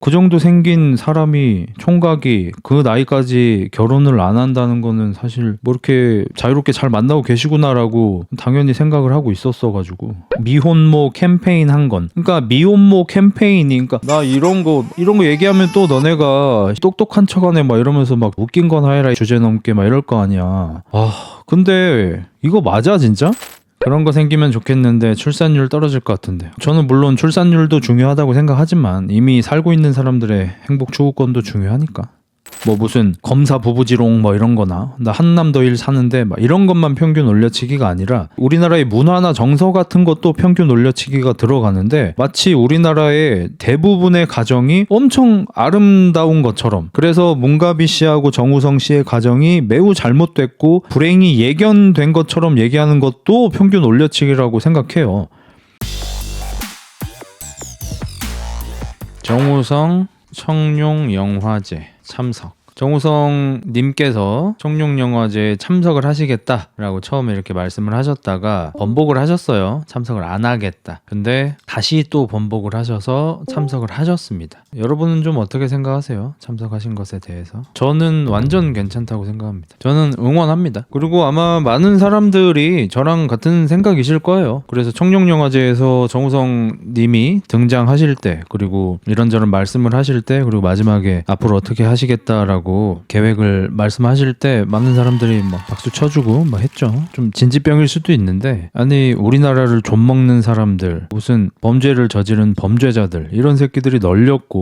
그 정도 생긴 사람이 총각이 그 나이까지 결혼을 안 한다는 거는 사실 뭐 이렇게 자유롭게 잘 만나고 계시구나라고 당연히 생각을 하고 있었어가지고 미혼모 캠페인 한 건. 그러니까 미혼모 캠페인이 그러니까 나 이런 거 얘기하면 또 너네가 똑똑한 척하네 막 이러면서 막 웃긴 건 하이라이트 주제 넘게 막 이럴 거 아니야. 근데 이거 맞아 진짜? 그런 거 생기면 좋겠는데 출산율 떨어질 것 같은데. 저는 물론 출산율도 중요하다고 생각하지만 이미 살고 있는 사람들의 행복 추구권도 중요하니까. 뭐 무슨 검사 부부지롱 뭐 이런 거나 나 한남더일 사는데 막 이런 것만 평균 올려치기가 아니라 우리나라의 문화나 정서 같은 것도 평균 올려치기가 들어가는데 마치 우리나라의 대부분의 가정이 엄청 아름다운 것처럼, 그래서 문가비 씨하고 정우성 씨의 가정이 매우 잘못됐고 불행이 예견된 것처럼 얘기하는 것도 평균 올려치기라고 생각해요. 정우성 청룡영화제 참석. 정우성 님께서 청룡영화제에 참석을 하시겠다라고 처음에 이렇게 말씀을 하셨다가 번복을 하셨어요. 참석을 안 하겠다. 근데 다시 또 번복을 하셔서 참석을 하셨습니다. 여러분은 좀 어떻게 생각하세요? 참석하신 것에 대해서? 저는 완전 괜찮다고 생각합니다. 저는 응원합니다. 그리고 아마 많은 사람들이 저랑 같은 생각이실 거예요. 그래서 청룡영화제에서 정우성 님이 등장하실 때, 그리고 이런저런 말씀을 하실 때, 그리고 마지막에 앞으로 어떻게 하시겠다라고 계획을 말씀하실 때 많은 사람들이 막 박수 쳐주고 막 했죠. 좀 진지병일 수도 있는데, 아니 우리나라를 좀먹는 사람들, 무슨 범죄를 저지른 범죄자들, 이런 새끼들이 널렸고,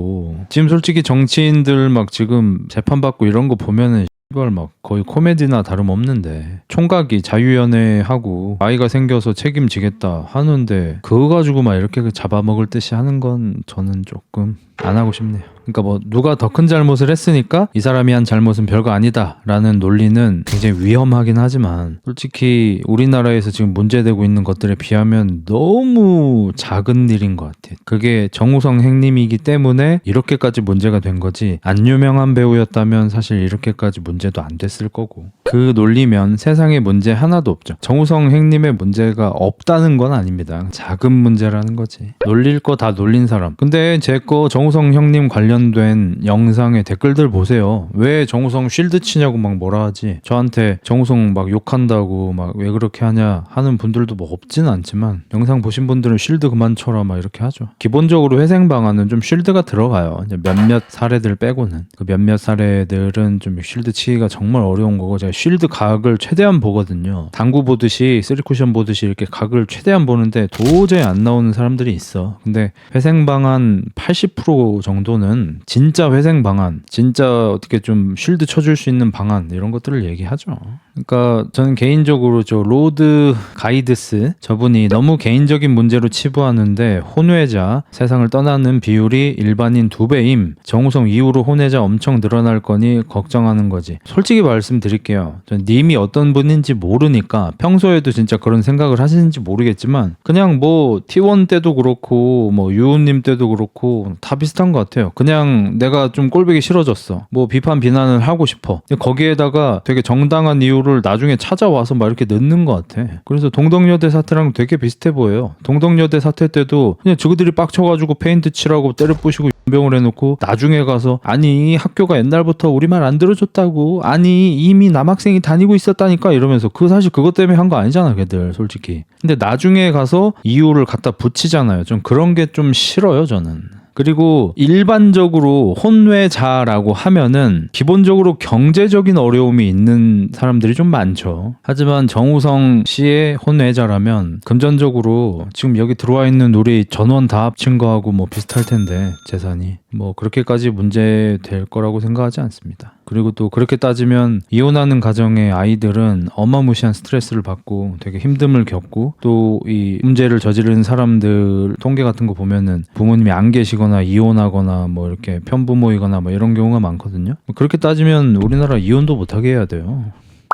지금 솔직히 정치인들 막 지금 재판받고 이런 거 보면은 이걸 막 거의 코미디나 다름없는데, 총각이 자유연애하고 아이가 생겨서 책임지겠다 하는데 그거 가지고 막 이렇게 잡아먹을 듯이 하는 건 저는 조금 안 하고 싶네요. 그러니까 뭐 누가 더 큰 잘못을 했으니까 이 사람이 한 잘못은 별거 아니다 라는 논리는 굉장히 위험하긴 하지만, 솔직히 우리나라에서 지금 문제되고 있는 것들에 비하면 너무 작은 일인 것 같아요. 그게 정우성 행님이기 때문에 이렇게까지 문제가 된 거지, 안 유명한 배우였다면 사실 이렇게까지 문제도 안 됐을 거고, 그 논리면 세상에 문제 하나도 없죠. 정우성 행님의 문제가 없다는 건 아닙니다. 작은 문제라는 거지. 놀릴 거 다 놀린 사람. 근데 제 거 정우성 형님 관련된 영상의 댓글들 보세요. 왜 정우성 쉴드 치냐고 막 뭐라 하지. 저한테 정우성 막 욕한다고 막 왜 그렇게 하냐 하는 분들도 뭐 없진 않지만, 영상 보신 분들은 쉴드 그만 쳐라 막 이렇게 하죠. 기본적으로 회생 방안은 좀 쉴드가 들어가요. 이제 몇몇 사례들 빼고는. 그 몇몇 사례들은 좀 쉴드 치기가 정말 어려운 거고, 제가 쉴드 각을 최대한 보거든요. 당구 보듯이, 쓰리쿠션 보듯이 이렇게 각을 최대한 보는데 도저히 안 나오는 사람들이 있어. 근데 회생 방안 80% 정도는 진짜 회생 방안, 진짜 어떻게 좀 쉴드 쳐줄 수 있는 방안, 이런 것들을 얘기하죠. 그러니까 저는 개인적으로 저 로드 가이드스 저분이 너무 개인적인 문제로 치부하는데, 혼외자 세상을 떠나는 비율이 일반인 2배임, 정우성 이후로 혼외자 엄청 늘어날 거니 걱정하는 거지. 솔직히 말씀드릴게요. 전 님이 어떤 분인지 모르니까 평소에도 진짜 그런 생각을 하시는지 모르겠지만, 그냥 뭐 T1 때도 그렇고 뭐 유우님 때도 그렇고 다 비슷한 것 같아요. 그냥 내가 좀 꼴보기 싫어졌어, 뭐 비판 비난을 하고 싶어, 거기에다가 되게 정당한 이유를 나중에 찾아와서 막 이렇게 넣는 것 같아. 그래서 동덕여대 사태랑 되게 비슷해 보여요. 동덕여대 사태 때도 그냥 저들이 빡쳐가지고 페인트 칠하고 때려 부시고 병을 해놓고, 나중에 가서 아니 학교가 옛날부터 우리 말 안 들어줬다고, 아니 이미 남학생이 다니고 있었다니까 이러면서, 그 사실 그것 때문에 한 거 아니잖아 걔들 솔직히. 근데 나중에 가서 이유를 갖다 붙이잖아요. 좀 그런 게 좀 싫어요 저는. 그리고 일반적으로 혼외자라고 하면은 기본적으로 경제적인 어려움이 있는 사람들이 좀 많죠. 하지만 정우성 씨의 혼외자라면 금전적으로 지금 여기 들어와 있는 우리 전원 다 합친 거하고 뭐 비슷할 텐데, 재산이 뭐 그렇게까지 문제 될 거라고 생각하지 않습니다. 그리고 또 그렇게 따지면 이혼하는 가정의 아이들은 어마무시한 스트레스를 받고 되게 힘듦을 겪고, 또 이 문제를 저지르는 사람들 통계 같은 거 보면은 부모님이 안 계시거나 이혼하거나 뭐 이렇게 편부모이거나 뭐 이런 경우가 많거든요. 그렇게 따지면 우리나라 이혼도 못하게 해야 돼요.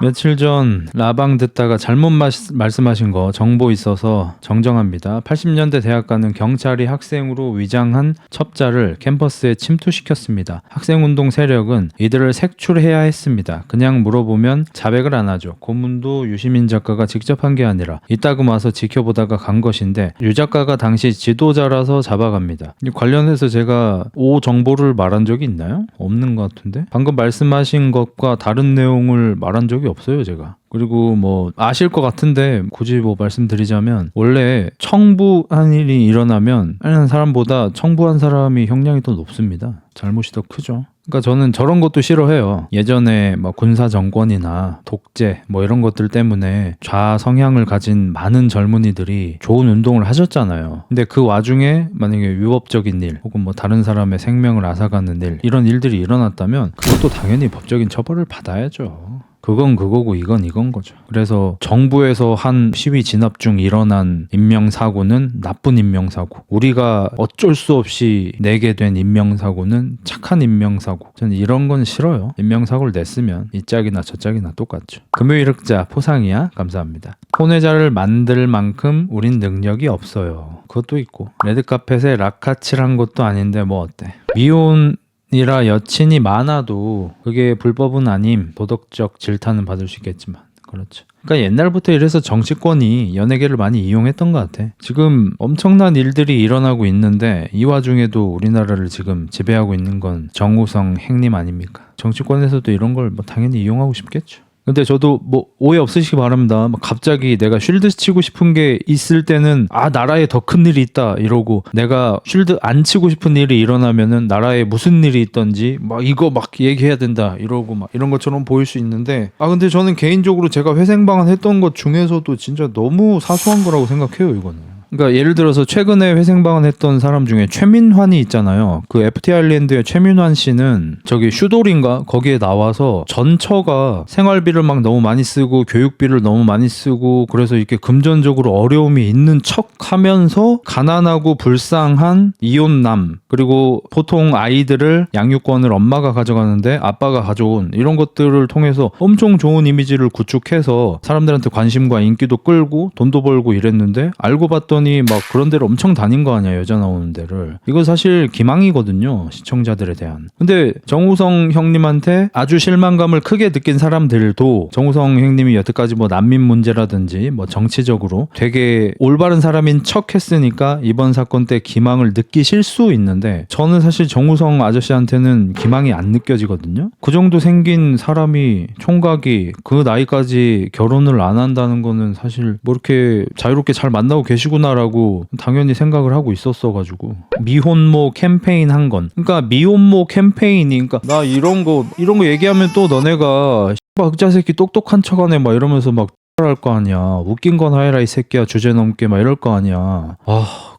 며칠 전 라방 듣다가 잘못 말씀하신 거 정보 있어서 정정합니다. 80년대 대학 가는 경찰이 학생으로 위장한 첩자를 캠퍼스에 침투시켰습니다. 학생운동 세력은 이들을 색출해야 했습니다. 그냥 물어보면 자백을 안 하죠. 고문도 유시민 작가가 직접 한 게 아니라 이따금 와서 지켜보다가 간 것인데 유 작가가 당시 지도자라서 잡아갑니다. 관련해서 제가 정보를 말한 적이 있나요? 없는 것 같은데? 방금 말씀하신 것과 다른 내용을 말한 적이 없어요, 제가. 그리고 뭐 아실 것 같은데 굳이 뭐 말씀드리자면 원래 청부한 일이 일어나면 하는 사람보다 청부한 사람이 형량이 더 높습니다. 잘못이 더 크죠. 그러니까 저는 저런 것도 싫어해요. 예전에 뭐 군사 정권이나 독재 뭐 이런 것들 때문에 좌 성향을 가진 많은 젊은이들이 좋은 운동을 하셨잖아요. 근데 그 와중에 만약에 위법적인 일 혹은 뭐 다른 사람의 생명을 앗아가는 일 이런 일들이 일어났다면 그것도 당연히 법적인 처벌을 받아야죠. 그건 그거고 이건 이건 거죠. 그래서 정부에서 한 시위 진압 중 일어난 인명사고는 나쁜 인명사고, 우리가 어쩔 수 없이 내게 된 인명사고는 착한 인명사고. 저는 이런 건 싫어요. 인명사고를 냈으면 이 짝이나 저 짝이나 똑같죠. 금요일 흑자 포상이야 감사합니다. 혼외자를 만들 만큼 우린 능력이 없어요. 그것도 있고 레드카펫에 락카칠한 것도 아닌데 뭐 어때. 미혼이라 여친이 많아도 그게 불법은 아님. 도덕적 질타는 받을 수 있겠지만 그렇죠. 그러니까 옛날부터 이래서 정치권이 연예계를 많이 이용했던 것 같아. 지금 엄청난 일들이 일어나고 있는데 이 와중에도 우리나라를 지금 지배하고 있는 건 정우성 행님 아닙니까? 정치권에서도 이런 걸 뭐 당연히 이용하고 싶겠죠. 근데 저도 뭐 오해 없으시기 바랍니다. 막 갑자기 내가 쉴드 치고 싶은 게 있을 때는 나라에 더 큰 일이 있다 이러고, 내가 쉴드 안 치고 싶은 일이 일어나면은 나라에 무슨 일이 있던지 막 이거 막 얘기해야 된다 이러고 막 이런 것처럼 보일 수 있는데, 근데 저는 개인적으로 제가 회생방한 했던 것 중에서도 진짜 너무 사소한 거라고 생각해요, 이거는. 그러니까 예를 들어서 최근에 회생방을 했던 사람 중에 최민환이 있잖아요. 그 FT 아일랜드의 최민환 씨는 저기 슈돌인가 거기에 나와서 전처가 생활비를 막 너무 많이 쓰고 교육비를 너무 많이 쓰고 그래서 이렇게 금전적으로 어려움이 있는 척하면서 가난하고 불쌍한 이혼남, 그리고 보통 아이들을 양육권을 엄마가 가져가는데 아빠가 가져온 이런 것들을 통해서 엄청 좋은 이미지를 구축해서 사람들한테 관심과 인기도 끌고 돈도 벌고 이랬는데, 알고 봤더니 막 그런 데를 엄청 다닌 거 아니야, 여자 나오는 데를. 이거 사실 기망이거든요, 시청자들에 대한. 근데 정우성 형님한테 아주 실망감을 크게 느낀 사람들도 정우성 형님이 여태까지 뭐 난민 문제라든지 뭐 정치적으로 되게 올바른 사람인 척 했으니까 이번 사건 때 기망을 느끼실 수 있는데, 저는 사실 정우성 아저씨한테는 기망이 안 느껴지거든요. 그 정도 생긴 사람이 총각이 그 나이까지 결혼을 안 한다는 거는 사실 뭐 이렇게 자유롭게 잘 만나고 계시구나 라고 당연히 생각을 하고 있었어가지고. 미혼모 캠페인 한 건, 그러니까 미혼모 캠페인이, 그러니까 나 이런 거 얘기하면 또 너네가 흑자 새끼 똑똑한 척하네 막 이러면서 막 할 거 아니야. 웃긴 건 하해라 이 새끼야, 주제 넘게 막 이럴 거 아니야.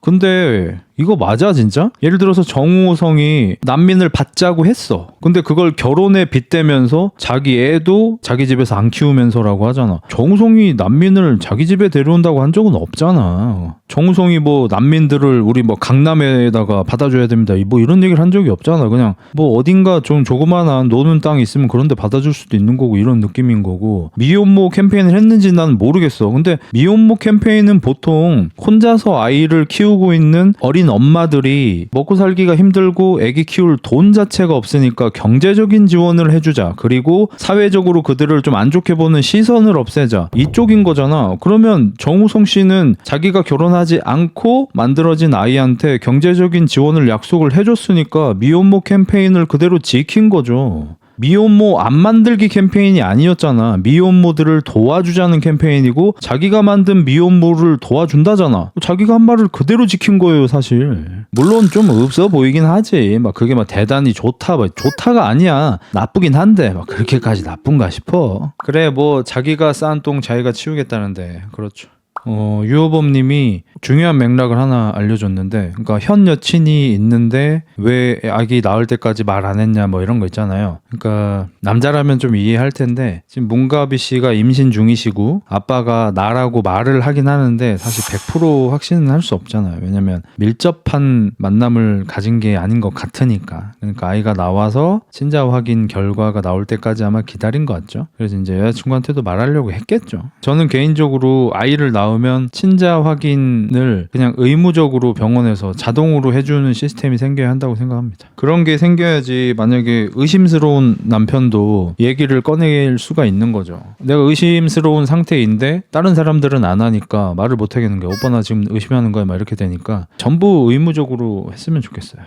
근데 이거 맞아 진짜? 예를 들어서 정우성이 난민을 받자고 했어. 근데 그걸 결혼에 빗대면서 자기 애도 자기 집에서 안 키우면서라고 하잖아. 정우성이 난민을 자기 집에 데려온다고 한 적은 없잖아. 정우성이 뭐 난민들을 우리 뭐 강남에다가 받아줘야 됩니다 뭐 이런 얘기를 한 적이 없잖아. 그냥 뭐 어딘가 좀 조그만한 노는 땅이 있으면 그런 데 받아줄 수도 있는 거고 이런 느낌인 거고. 미혼모 캠페인을 했는지 난 모르겠어. 근데 미혼모 캠페인은 보통 혼자서 아이를 키우고 있는 어린 엄마들이 먹고 살기가 힘들고 애기 키울 돈 자체가 없으니까 경제적인 지원을 해주자, 그리고 사회적으로 그들을 좀 안 좋게 보는 시선을 없애자, 이쪽인 거잖아. 그러면 정우성 씨는 자기가 결혼하지 않고 만들어진 아이한테 경제적인 지원을 약속을 해줬으니까 미혼모 캠페인을 그대로 지킨 거죠. 미혼모 안 만들기 캠페인이 아니었잖아. 미혼모들을 도와주자는 캠페인이고 자기가 만든 미혼모를 도와준다잖아. 자기가 한 말을 그대로 지킨 거예요, 사실. 물론 좀 없어 보이긴 하지. 막 그게 막 대단히 좋다, 막 좋다가 아니야. 나쁘긴 한데 막 그렇게까지 나쁜가 싶어. 그래 뭐 자기가 쌓은 똥 자기가 치우겠다는데. 그렇죠. 유호범님이 중요한 맥락을 하나 알려줬는데, 그러니까 현 여친이 있는데 왜 아기 낳을 때까지 말 안 했냐 뭐 이런 거 있잖아요. 그러니까 남자라면 좀 이해할 텐데 지금 문가비 씨가 임신 중이시고 아빠가 나라고 말을 하긴 하는데 사실 100% 확신은 할 수 없잖아요. 왜냐면 밀접한 만남을 가진 게 아닌 것 같으니까. 그러니까 아이가 나와서 친자 확인 결과가 나올 때까지 아마 기다린 것 같죠. 그래서 이제 여자친구한테도 말하려고 했겠죠. 저는 개인적으로 아이를 낳으면 친자 확인을 그냥 의무적으로 병원에서 자동으로 해주는 시스템이 생겨야 한다고 생각합니다. 그런 게 생겨야지 만약에 의심스러운 남편도 얘기를 꺼낼 수가 있는 거죠. 내가 의심스러운 상태인데 다른 사람들은 안 하니까 말을 못 하겠는 게 오빠 나 지금 의심하는 거야 막 이렇게 되니까 전부 의무적으로 했으면 좋겠어요.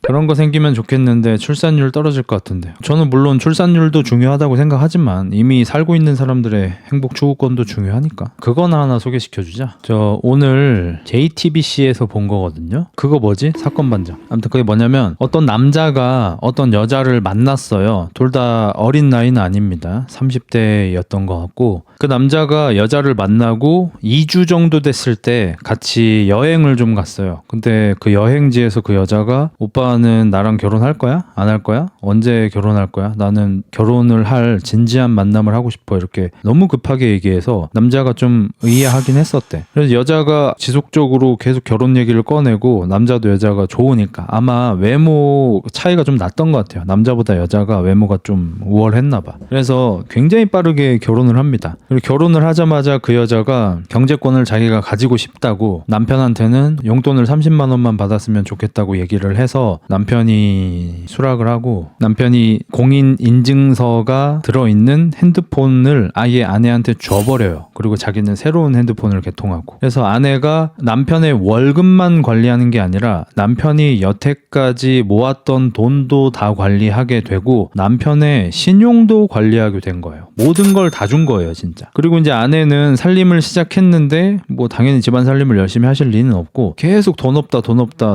그런 거 생기면 좋겠는데 출산율 떨어질 것 같은데 저는 물론 출산율도 중요하다고 생각하지만 이미 살고 있는 사람들의 행복 추구권도 중요하니까 그거나 하나 소개시켜주자. 저 오늘 JTBC에서 본 거거든요. 그거 뭐지? 사건 반장. 아무튼 그게 뭐냐면 어떤 남자가 어떤 여자를 만났어요. 둘 다 어린 나이는 아닙니다. 30대였던 것 같고 그 남자가 여자를 만나고 2주 정도 됐을 때 같이 여행을 좀 갔어요. 근데 그 여행지에서 그 여자가 오빠는 나랑 결혼할 거야? 안 할 거야? 언제 결혼할 거야? 나는 결혼을 할 진지한 만남을 하고 싶어. 이렇게 너무 급하게 얘기해서 남자가 좀 의아하긴 했었대. 그래서 여자가 지속적으로 계속 결혼 얘기를 꺼내고 남자도 여자가 좋으니까 아마 외모 차이가 좀 났던 것 같아요. 남자보다 여자가 외모가 좀 우월했나 봐. 그래서 굉장히 빠르게 결혼을 합니다. 그리고 결혼을 하자마자 그 여자가 경제권을 자기가 가지고 싶다고 남편한테는 용돈을 30만 원만 받았으면 좋겠다고 얘기를 해서 남편이 수락을 하고 남편이 공인 인증서가 들어있는 핸드폰을 아예 아내한테 줘버려요. 그리고 자기는 새로운 핸드폰을 개통하고 그래서 아내가 남편의 월급만 관리하는 게 아니라 남편이 여태까지 모았던 돈도 다 관리하게 되고 남편의 신용도 관리하게 된 거예요. 모든 걸 다 준 거예요 진짜. 그리고 이제 아내는 살림을 시작했는데 뭐 당연히 집안 살림을 열심히 하실 리는 없고 계속 돈 없다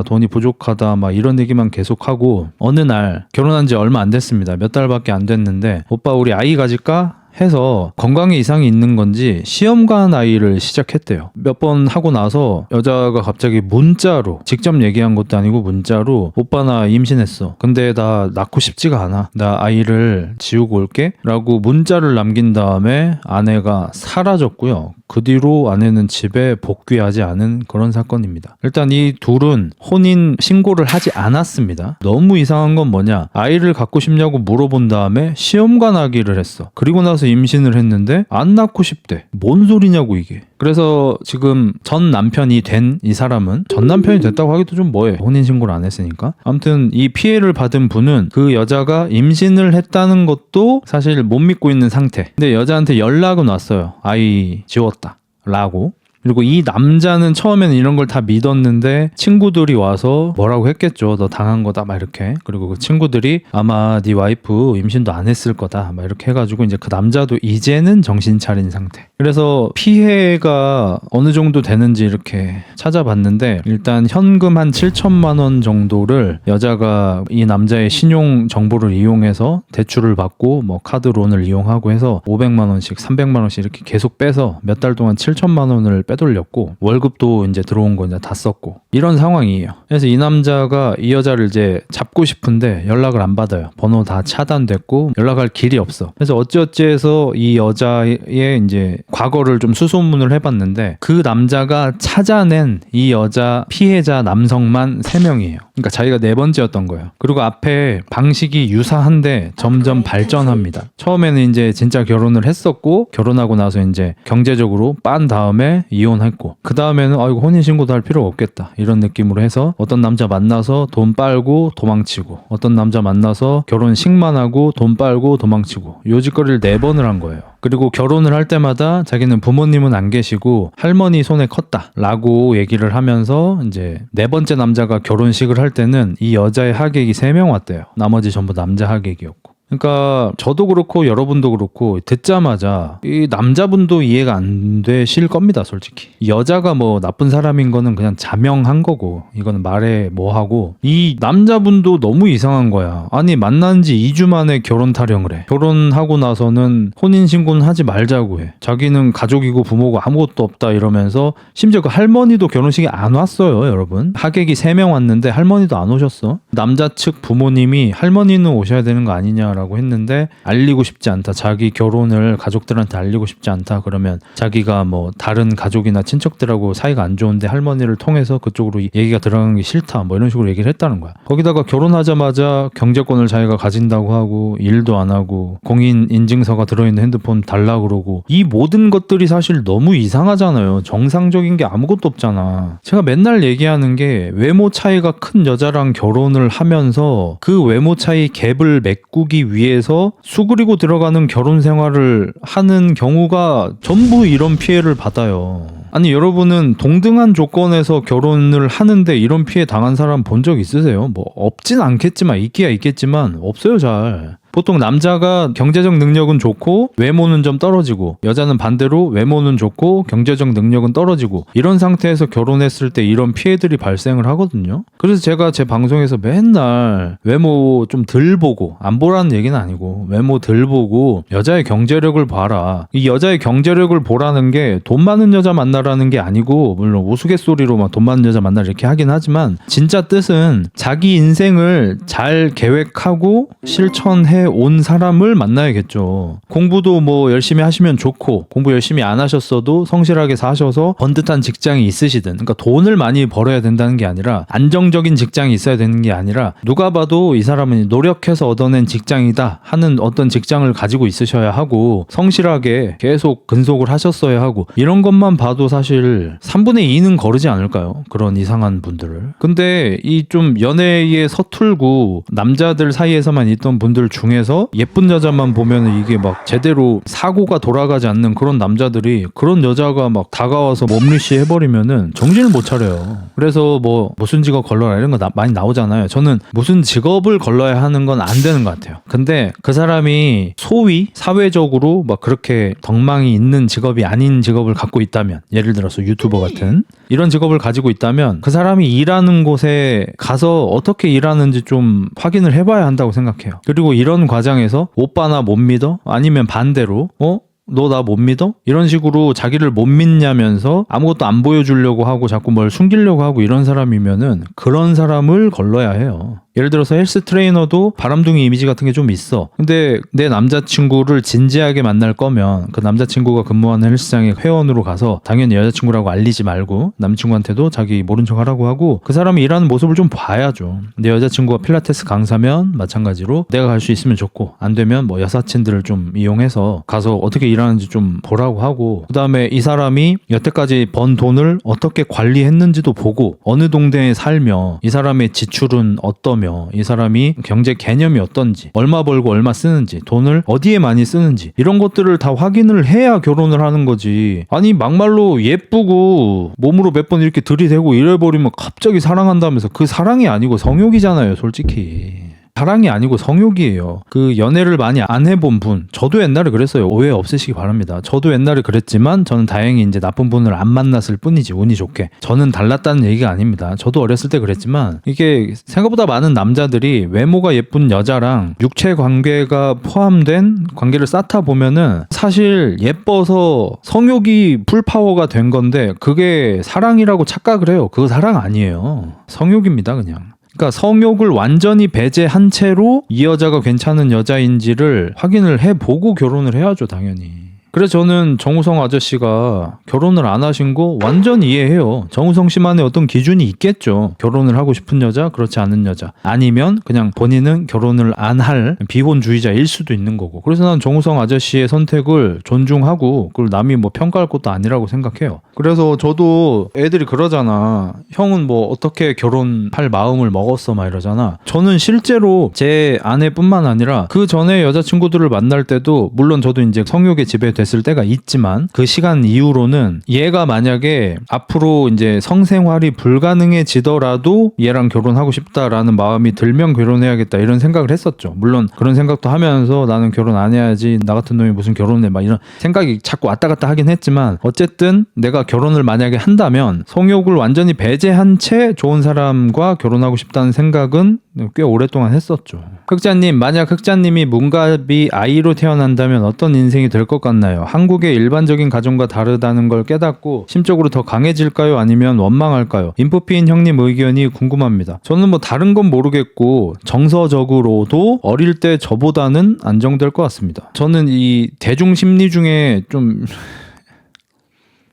돈이 부족하다 막 이런 얘기만 계속하고 어느 날 결혼한 지 얼마 안 됐습니다. 몇 달밖에 안 됐는데 오빠 우리 아이 가질까? 해서 건강에 이상이 있는 건지 시험관 아이를 시작했대요. 몇 번 하고 나서 여자가 갑자기 문자로 직접 얘기한 것도 아니고 문자로 오빠 나 임신했어. 근데 나 낳고 싶지가 않아. 나 아이를 지우고 올게 라고 문자를 남긴 다음에 아내가 사라졌고요. 그 뒤로 아내는 집에 복귀하지 않은 그런 사건입니다. 일단 이 둘은 혼인 신고를 하지 않았습니다. 너무 이상한 건 뭐냐? 아이를 갖고 싶냐고 물어본 다음에 시험관 하기를 했어. 그리고 나서 임신을 했는데 안 낳고 싶대. 뭔 소리냐고 이게. 그래서 지금 전 남편이 된 이 사람은 전 남편이 됐다고 하기도 좀 뭐해. 혼인신고를 안 했으니까. 아무튼 이 피해를 받은 분은 그 여자가 임신을 했다는 것도 사실 못 믿고 있는 상태. 근데 여자한테 연락은 왔어요. 아이 지웠다 라고. 그리고 이 남자는 처음에는 이런 걸 다 믿었는데 친구들이 와서 뭐라고 했겠죠. 너 당한 거다 막 이렇게. 그리고 그 친구들이 아마 네 와이프 임신도 안 했을 거다 막 이렇게 해가지고 이제 그 남자도 이제는 정신 차린 상태. 그래서 피해가 어느 정도 되는지 이렇게 찾아봤는데 일단 현금 한 7천만 원 정도를 여자가 이 남자의 신용 정보를 이용해서 대출을 받고 뭐 카드론을 이용하고 해서 500만 원씩 300만 원씩 이렇게 계속 빼서 몇 달 동안 7천만 원을 빼돌렸고 월급도 이제 들어온 거 이제 다 썼고 이런 상황이에요. 그래서 이 남자가 이 여자를 이제 잡고 싶은데 연락을 안 받아요. 번호 다 차단됐고 연락할 길이 없어. 그래서 어찌어찌해서 이 여자의 이제 과거를 좀 수소문을 해봤는데 그 남자가 찾아낸 이 여자 피해자 남성만 3명이에요. 그러니까 자기가 4번째였던 거예요. 그리고 앞에 방식이 유사한데 점점 발전합니다. 처음에는 이제 진짜 결혼을 했었고 결혼하고 나서 이제 경제적으로 빤 다음에 이혼했고 그 다음에는 아이고 혼인신고도 할 필요가 없겠다 이런 느낌으로 해서 어떤 남자 만나서 돈 빨고 도망치고 어떤 남자 만나서 결혼식만 하고 돈 빨고 도망치고 요 짓거리를 4번을 한 거예요. 그리고 결혼을 할 때마다 자기는 부모님은 안 계시고 할머니 손에 컸다 라고 얘기를 하면서 이제 4번째 남자가 결혼식을 할 때는 이 여자의 하객이 3명 왔대요. 나머지 전부 남자 하객이었고 그러니까 저도 그렇고 여러분도 그렇고 듣자마자 이 남자분도 이해가 안 되실 겁니다, 솔직히. 여자가 뭐 나쁜 사람인 거는 그냥 자명한 거고 이거는 말해 뭐 하고, 이 남자분도 너무 이상한 거야. 아니 만난 지 2주 만에 결혼 타령을 해. 결혼하고 나서는 혼인신고는 하지 말자고 해. 자기는 가족이고 부모고 아무것도 없다 이러면서 심지어 그 할머니도 결혼식에 안 왔어요, 여러분. 하객이 3명 왔는데 할머니도 안 오셨어. 남자 측 부모님이 할머니는 오셔야 되는 거 아니냐 라고 했는데 알리고 싶지 않다. 자기 결혼을 가족들한테 알리고 싶지 않다. 그러면 자기가 뭐 다른 가족이나 친척들하고 사이가 안 좋은데 할머니를 통해서 그쪽으로 얘기가 들어가는 게 싫다. 뭐 이런 식으로 얘기를 했다는 거야. 거기다가 결혼하자마자 경제권을 자기가 가진다고 하고 일도 안 하고 공인 인증서가 들어있는 핸드폰 달라 그러고, 이 모든 것들이 사실 너무 이상하잖아요. 정상적인 게 아무것도 없잖아. 제가 맨날 얘기하는 게 외모 차이가 큰 여자랑 결혼을 하면서 그 외모 차이 갭을 메꾸기 위해서 수그리고 들어가는 결혼 생활을 하는 경우가 전부 이런 피해를 받아요. 아니 여러분은 동등한 조건에서 결혼을 하는데 이런 피해 당한 사람 본 적 있으세요? 뭐 없진 않겠지만 있기야 있겠지만 없어요, 잘. 보통 남자가 경제적 능력은 좋고 외모는 좀 떨어지고, 여자는 반대로 외모는 좋고 경제적 능력은 떨어지고, 이런 상태에서 결혼했을 때 이런 피해들이 발생을 하거든요. 그래서 제가 제 방송에서 맨날 외모 좀 덜 보고, 안 보라는 얘기는 아니고 외모 덜 보고 여자의 경제력을 봐라. 이 여자의 경제력을 보라는 게 돈 많은 여자 만나라는 게 아니고, 물론 우스갯소리로 막 돈 많은 여자 만나라 이렇게 하긴 하지만 진짜 뜻은 자기 인생을 잘 계획하고 실천해 온 사람을 만나야겠죠. 공부도 뭐 열심히 하시면 좋고, 공부 열심히 안 하셨어도 성실하게 사셔서 번듯한 직장이 있으시든, 그러니까 돈을 많이 벌어야 된다는 게 아니라 안정적인 직장이 있어야 되는 게 아니라 누가 봐도 이 사람은 노력해서 얻어낸 직장이다 하는 어떤 직장을 가지고 있으셔야 하고, 성실하게 계속 근속을 하셨어야 하고, 이런 것만 봐도 사실 3분의 2는 거르지 않을까요? 그런 이상한 분들을. 근데 이 좀 연애에 서툴고 남자들 사이에서만 있던 분들 중에서 예쁜 여자만 보면 이게 막 제대로 사고가 돌아가지 않는 그런 남자들이, 그런 여자가 막 다가와서 몸리시 해버리면은 정신을 못 차려요. 그래서 뭐 무슨 직업 걸러라 이런 거 많이 나오잖아요. 저는 무슨 직업을 걸러야 하는 건 안 되는 것 같아요. 근데 그 사람이 소위 사회적으로 막 그렇게 덕망이 있는 직업이 아닌 직업을 갖고 있다면, 예를 들어서 유튜버 같은 이런 직업을 가지고 있다면 그 사람이 일하는 곳에 가서 어떻게 일하는지 좀 확인을 해봐야 한다고 생각해요. 그리고 이런 과정에서 오빠 나 못 믿어? 아니면 반대로 너 나 못 믿어? 이런 식으로 자기를 못 믿냐면서 아무것도 안 보여주려고 하고 자꾸 뭘 숨기려고 하고 이런 사람이면은 그런 사람을 걸러야 해요. 예를 들어서 헬스 트레이너도 바람둥이 이미지 같은 게 좀 있어. 근데 내 남자친구를 진지하게 만날 거면 그 남자친구가 근무하는 헬스장에 회원으로 가서 당연히 여자친구라고 알리지 말고 남친구한테도 자기 모른 척 하라고 하고, 그 사람이 일하는 모습을 좀 봐야죠. 내 여자친구가 필라테스 강사면 마찬가지로 내가 갈 수 있으면 좋고, 안 되면 뭐 여사친들을 좀 이용해서 가서 어떻게 일하는지 좀 보라고 하고, 그 다음에 이 사람이 여태까지 번 돈을 어떻게 관리했는지도 보고, 어느 동네에 살며 이 사람의 지출은 어떠며 이 사람이 경제 개념이 어떤지, 얼마 벌고 얼마 쓰는지, 돈을 어디에 많이 쓰는지, 이런 것들을 다 확인을 해야 결혼을 하는 거지. 아니 막말로 예쁘고 몸으로 몇 번 이렇게 들이대고 이래버리면 갑자기 사랑한다면서, 그 사랑이 아니고 성욕이잖아요, 솔직히. 사랑이 아니고 성욕이에요. 그 연애를 많이 안 해본 분, 저도 옛날에 그랬어요. 오해 없으시기 바랍니다. 저도 옛날에 그랬지만 저는 다행히 이제 나쁜 분을 안 만났을 뿐이지, 운이 좋게. 저는 달랐다는 얘기가 아닙니다. 저도 어렸을 때 그랬지만, 이게 생각보다 많은 남자들이 외모가 예쁜 여자랑 육체 관계가 포함된 관계를 쌓다 보면은 사실 예뻐서 성욕이 풀파워가 된 건데 그게 사랑이라고 착각을 해요. 그거 사랑 아니에요. 성욕입니다, 그냥. 그러니까 성욕을 완전히 배제한 채로 이 여자가 괜찮은 여자인지를 확인을 해보고 결혼을 해야죠, 당연히. 그래서 저는 정우성 아저씨가 결혼을 안 하신 거 완전 이해해요. 정우성 씨만의 어떤 기준이 있겠죠. 결혼을 하고 싶은 여자, 그렇지 않은 여자. 아니면 그냥 본인은 결혼을 안 할 비혼주의자일 수도 있는 거고. 그래서 난 정우성 아저씨의 선택을 존중하고, 그걸 남이 뭐 평가할 것도 아니라고 생각해요. 그래서 저도 애들이 그러잖아. 형은 뭐 어떻게 결혼할 마음을 먹었어? 막 이러잖아. 저는 실제로 제 아내뿐만 아니라 그 전에 여자친구들을 만날 때도, 물론 저도 이제 성욕에 지배됐 됐을 때가 있지만 그 시간 이후로는 얘가 만약에 앞으로 이제 성생활이 불가능해지더라도 얘랑 결혼하고 싶다라는 마음이 들면 결혼해야겠다 이런 생각을 했었죠. 물론 그런 생각도 하면서 나는 결혼 안 해야지, 나 같은 놈이 무슨 결혼해, 막 이런 생각이 자꾸 왔다 갔다 하긴 했지만 어쨌든 내가 결혼을 만약에 한다면 성욕을 완전히 배제한 채 좋은 사람과 결혼하고 싶다는 생각은 꽤 오랫동안 했었죠. 흑자님, 만약 흑자님이 문갑이 아이로 태어난다면 어떤 인생이 될 것 같나요? 한국의 일반적인 가정과 다르다는 걸 깨닫고 심적으로 더 강해질까요? 아니면 원망할까요? 인프피인 형님 의견이 궁금합니다. 저는 뭐 다른 건 모르겠고 정서적으로도 어릴 때 저보다는 안정될 것 같습니다. 저는 이 대중 심리 중에 좀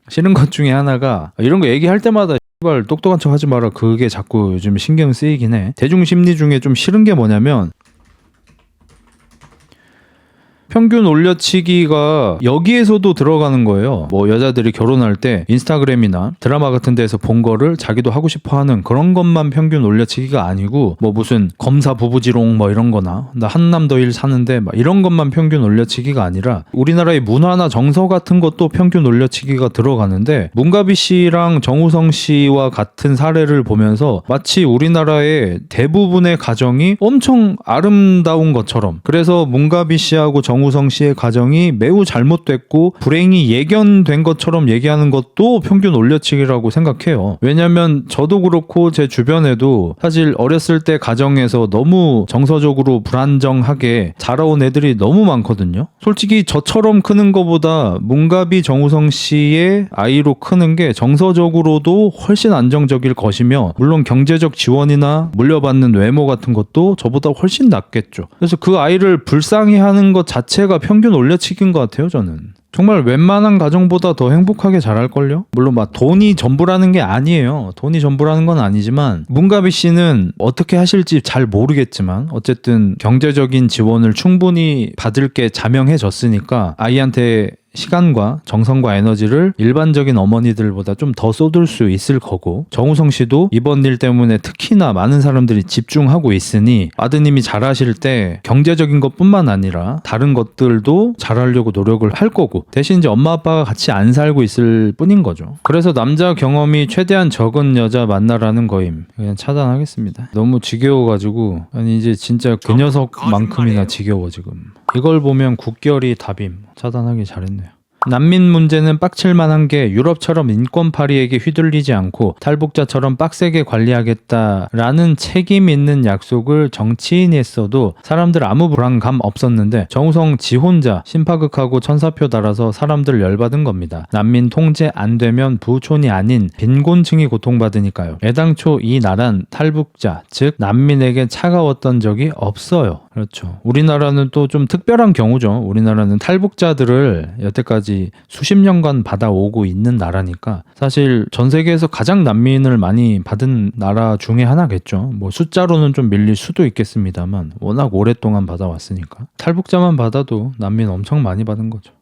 싫은 것 중에 하나가, 이런 거 얘기할 때마다 씨발 똑똑한 척 하지 마라, 그게 자꾸 요즘 신경 쓰이긴 해. 대중 심리 중에 좀 싫은 게 뭐냐면 평균 올려치기가 여기에서도 들어가는 거예요. 뭐 여자들이 결혼할 때 인스타그램이나 드라마 같은 데서 본 거를 자기도 하고 싶어 하는 그런 것만 평균 올려치기가 아니고, 뭐 무슨 검사 부부지롱 뭐 이런 거나 나 한남더일 사는데 막 이런 것만 평균 올려치기가 아니라 우리나라의 문화나 정서 같은 것도 평균 올려치기가 들어가는데, 문가비 씨랑 정우성 씨와 같은 사례를 보면서 마치 우리나라의 대부분의 가정이 엄청 아름다운 것처럼, 그래서 문가비 씨하고 정우성 씨의 가정이 매우 잘못됐고 불행이 예견된 것처럼 얘기하는 것도 평균 올려치기라고 생각해요. 왜냐면 저도 그렇고 제 주변에도 사실 어렸을 때 가정에서 너무 정서적으로 불안정하게 자라온 애들이 너무 많거든요. 솔직히 저처럼 크는 것보다 문가비 정우성 씨의 아이로 크는 게 정서적으로도 훨씬 안정적일 것이며, 물론 경제적 지원이나 물려받는 외모 같은 것도 저보다 훨씬 낫겠죠. 그래서 그 아이를 불쌍히하는 것 자체가 평균 올려치기인 것 같아요. 저는 정말 웬만한 가정보다 더 행복하게 자랄걸요? 물론 막 돈이 전부라는 게 아니에요. 돈이 전부라는 건 아니지만 문가비 씨는 어떻게 하실지 잘 모르겠지만 어쨌든 경제적인 지원을 충분히 받을 게 자명해졌으니까 아이한테 시간과 정성과 에너지를 일반적인 어머니들보다 좀 더 쏟을 수 있을 거고, 정우성 씨도 이번 일 때문에 특히나 많은 사람들이 집중하고 있으니 아드님이 잘하실 때 경제적인 것뿐만 아니라 다른 것들도 잘하려고 노력을 할 거고, 대신 이제 엄마 아빠가 같이 안 살고 있을 뿐인 거죠. 그래서 남자 경험이 최대한 적은 여자 만나라는 거임. 그냥 차단하겠습니다. 너무 지겨워가지고, 아니 이제 진짜 그 녀석만큼이나 지겨워 지금. 이걸 보면 국결이 답임. 차단하기 잘했네요. 난민 문제는 빡칠만한 게 유럽처럼 인권파리에게 휘둘리지 않고 탈북자처럼 빡세게 관리하겠다라는 책임 있는 약속을 정치인이 했어도 사람들 아무 불안감 없었는데 정우성 지 혼자 심파극하고 천사표 달아서 사람들 열받은 겁니다. 난민 통제 안 되면 부촌이 아닌 빈곤층이 고통받으니까요. 애당초 이 나란 탈북자 즉 난민에게 차가웠던 적이 없어요. 그렇죠. 우리나라는 또 좀 특별한 경우죠. 우리나라는 탈북자들을 여태까지 수십 년간 받아오고 있는 나라니까 사실 전 세계에서 가장 난민을 많이 받은 나라 중에 하나겠죠. 뭐 숫자로는 좀 밀릴 수도 있겠습니다만 워낙 오랫동안 받아왔으니까 탈북자만 받아도 난민 엄청 많이 받은 거죠.